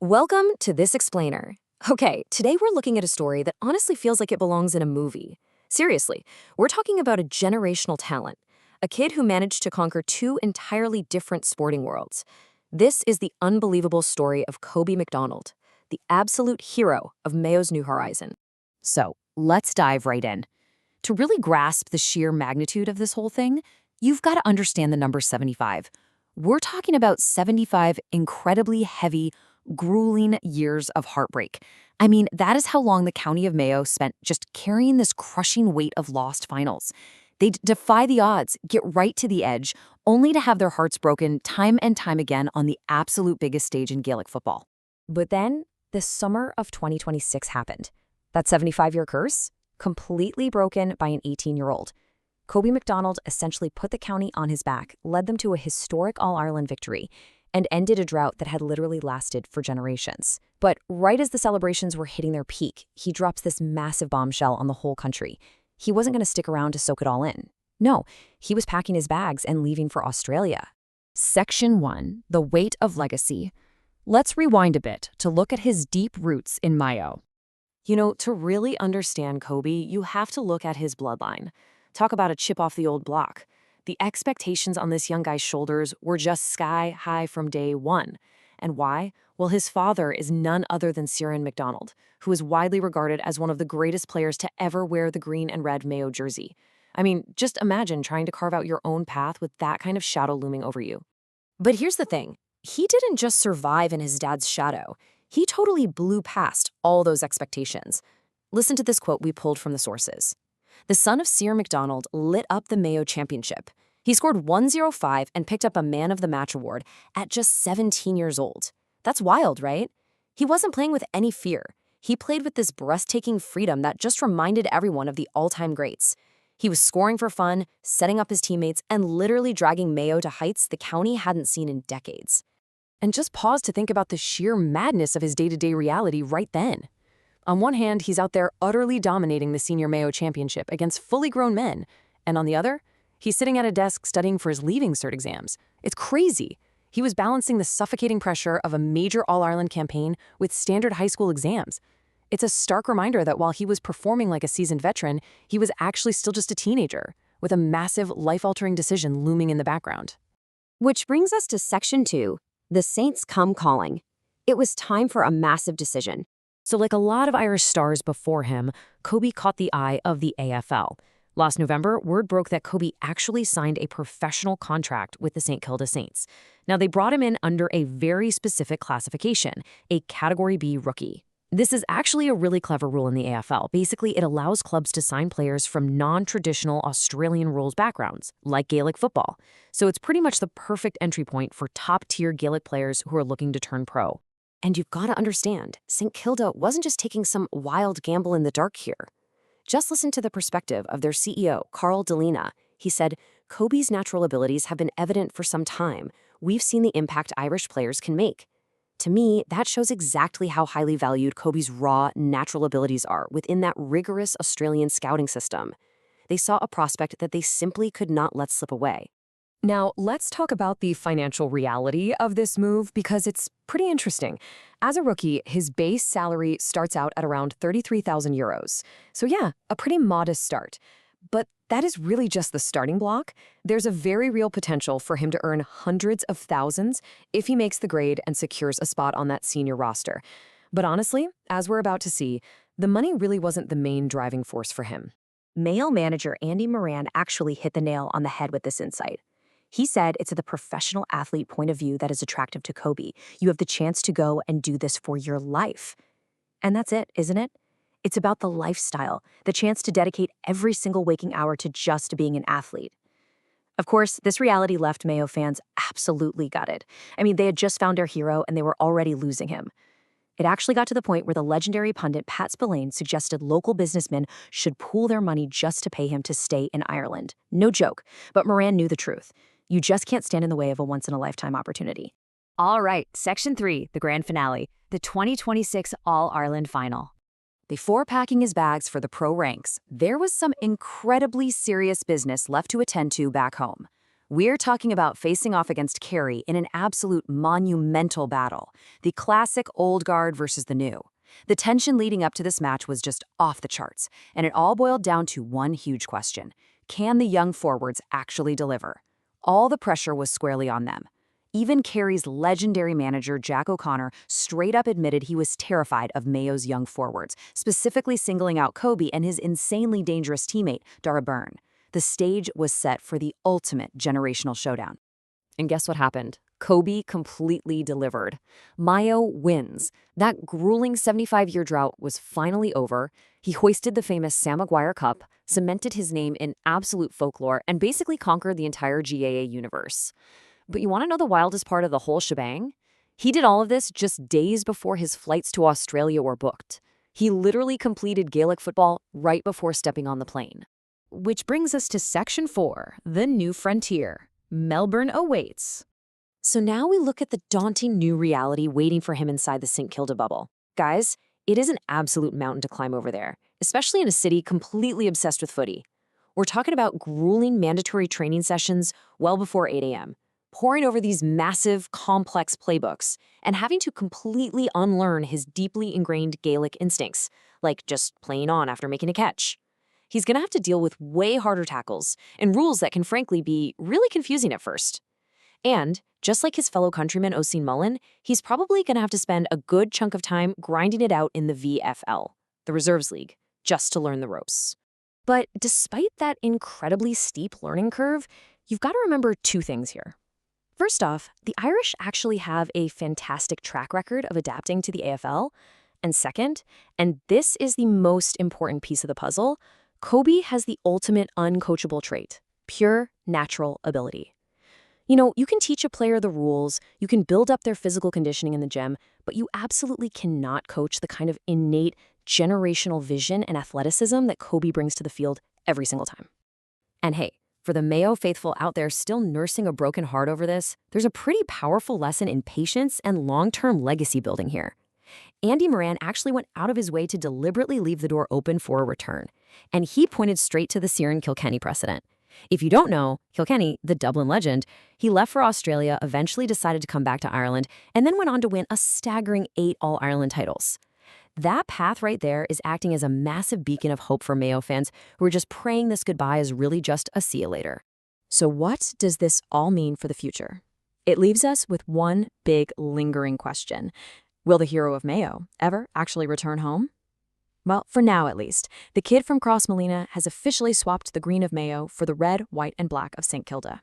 Welcome to This Explainer. Okay, today we're looking at a story that honestly feels like it belongs in a movie. Seriously, we're talking about a generational talent, a kid who managed to conquer two entirely different sporting worlds. This is the unbelievable story of Kobe McDonald, the absolute hero of Mayo's New Horizon. So, let's dive right in. To really grasp the sheer magnitude of this whole thing, you've got to understand the number 75. We're talking about 75 incredibly heavy, grueling years of heartbreak. I mean, that is how long the county of Mayo spent just carrying this crushing weight of lost finals. They'd defy the odds, get right to the edge, only to have their hearts broken time and time again on the absolute biggest stage in Gaelic football. But then, the summer of 2026 happened. That 75-year curse? Completely broken by an 18-year-old. Kobe McDonald essentially put the county on his back, led them to a historic All-Ireland victory, and ended a drought that had literally lasted for generations. But right as the celebrations were hitting their peak, he drops this massive bombshell on the whole country. He wasn't going to stick around to soak it all in. No, he was packing his bags and leaving for Australia. Section 1, The Weight of Legacy. Let's rewind a bit to look at his deep roots in Mayo. You know, to really understand Kobe, you have to look at his bloodline. Talk about a chip off the old block. The expectations on this young guy's shoulders were just sky high from day one. And why? Well, his father is none other than Ciaran McDonald, who is widely regarded as one of the greatest players to ever wear the green and red Mayo jersey. I mean, just imagine trying to carve out your own path with that kind of shadow looming over you. But here's the thing. He didn't just survive in his dad's shadow. He totally blew past all those expectations. Listen to this quote we pulled from the sources. The son of Ciaran McDonald lit up the Mayo championship. He scored 105 and picked up a Man of the Match award at just 17 years old. That's wild, right? He wasn't playing with any fear. He played with this breathtaking freedom that just reminded everyone of the all-time greats. He was scoring for fun, setting up his teammates, and literally dragging Mayo to heights the county hadn't seen in decades. And just pause to think about the sheer madness of his day-to-day reality right then. On one hand, he's out there utterly dominating the senior Mayo championship against fully grown men. And on the other, he's sitting at a desk studying for his Leaving Cert exams. It's crazy. He was balancing the suffocating pressure of a major All-Ireland campaign with standard high school exams. It's a stark reminder that while he was performing like a seasoned veteran, he was actually still just a teenager, with a massive, life-altering decision looming in the background. Which brings us to Section 2, The Saints Come Calling. It was time for a massive decision. So like a lot of Irish stars before him, Kobe caught the eye of the AFL. Last November, word broke that Kobe actually signed a professional contract with the St Kilda Saints. Now, they brought him in under a very specific classification, a Category B rookie. This is actually a really clever rule in the AFL. Basically, it allows clubs to sign players from non-traditional Australian rules backgrounds, like Gaelic football. So it's pretty much the perfect entry point for top-tier Gaelic players who are looking to turn pro. And you've got to understand, St Kilda wasn't just taking some wild gamble in the dark here. Just listen to the perspective of their CEO, Carl Delina. He said, Kobe's natural abilities have been evident for some time. We've seen the impact Irish players can make. To me, that shows exactly how highly valued Kobe's raw, natural abilities are within that rigorous Australian scouting system. They saw a prospect that they simply could not let slip away. Now, let's talk about the financial reality of this move because it's pretty interesting. As a rookie, his base salary starts out at around 33,000 euros. So yeah, a pretty modest start. But that is really just the starting block. There's a very real potential for him to earn hundreds of thousands if he makes the grade and secures a spot on that senior roster. But honestly, as we're about to see, the money really wasn't the main driving force for him. Mayo manager Andy Moran actually hit the nail on the head with this insight. He said it's the professional athlete point of view that is attractive to Kobe. You have the chance to go and do this for your life. And that's it, isn't it? It's about the lifestyle, the chance to dedicate every single waking hour to just being an athlete. Of course, this reality left Mayo fans absolutely gutted. I mean, they had just found their hero and they were already losing him. It actually got to the point where the legendary pundit Pat Spillane suggested local businessmen should pool their money just to pay him to stay in Ireland. No joke, but Moran knew the truth. You just can't stand in the way of a once-in-a-lifetime opportunity. All right, Section 3, the grand finale, the 2026 All-Ireland Final. Before packing his bags for the pro ranks, there was some incredibly serious business left to attend to back home. We're talking about facing off against Kerry in an absolute monumental battle, the classic old guard versus the new. The tension leading up to this match was just off the charts, and it all boiled down to one huge question. Can the young forwards actually deliver? All the pressure was squarely on them. Even Kerry's legendary manager, Jack O'Connor, straight up admitted he was terrified of Mayo's young forwards, specifically singling out Kobe and his insanely dangerous teammate, Dara Byrne. The stage was set for the ultimate generational showdown. And guess what happened? Kobe completely delivered. Mayo wins. That grueling 75-year drought was finally over. He hoisted the famous Sam Maguire Cup, cemented his name in absolute folklore, and basically conquered the entire GAA universe. But you want to know the wildest part of the whole shebang? He did all of this just days before his flights to Australia were booked. He literally completed Gaelic football right before stepping on the plane. Which brings us to Section 4, the new frontier. Melbourne awaits. So now we look at the daunting new reality waiting for him inside the St Kilda bubble. Guys, it is an absolute mountain to climb over there, especially in a city completely obsessed with footy. We're talking about grueling mandatory training sessions well before 8 a.m., poring over these massive, complex playbooks, and having to completely unlearn his deeply ingrained Gaelic instincts, like just playing on after making a catch. He's going to have to deal with way harder tackles and rules that can frankly be really confusing at first. And, just like his fellow countryman Oisin Mullen, he's probably going to have to spend a good chunk of time grinding it out in the VFL, the Reserves League, just to learn the ropes. But despite that incredibly steep learning curve, you've got to remember two things here. First off, the Irish actually have a fantastic track record of adapting to the AFL. And second, and this is the most important piece of the puzzle, Kobe has the ultimate uncoachable trait, pure natural ability. You know, you can teach a player the rules, you can build up their physical conditioning in the gym, but you absolutely cannot coach the kind of innate, generational vision and athleticism that Kobe brings to the field every single time. And hey, for the Mayo faithful out there still nursing a broken heart over this, there's a pretty powerful lesson in patience and long-term legacy building here. Andy Moran actually went out of his way to deliberately leave the door open for a return, and he pointed straight to the Ciaran Kilkenny precedent. If you don't know, Kilkenny, the Dublin legend, he left for Australia, eventually decided to come back to Ireland, and then went on to win a staggering 8 All-Ireland titles. That path right there is acting as a massive beacon of hope for Mayo fans who are just praying this goodbye is really just a see you later. So what does this all mean for the future? It leaves us with one big lingering question. Will the hero of Mayo ever actually return home? Well, for now at least, the kid from Crossmolina has officially swapped the green of Mayo for the red, white, and black of St Kilda.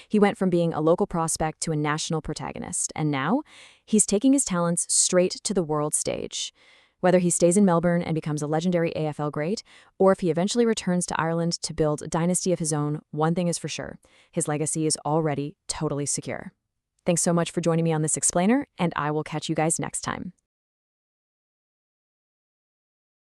He went from being a local prospect to a national protagonist, and now he's taking his talents straight to the world stage. Whether he stays in Melbourne and becomes a legendary AFL great, or if he eventually returns to Ireland to build a dynasty of his own, one thing is for sure, his legacy is already totally secure. Thanks so much for joining me on this explainer, and I will catch you guys next time.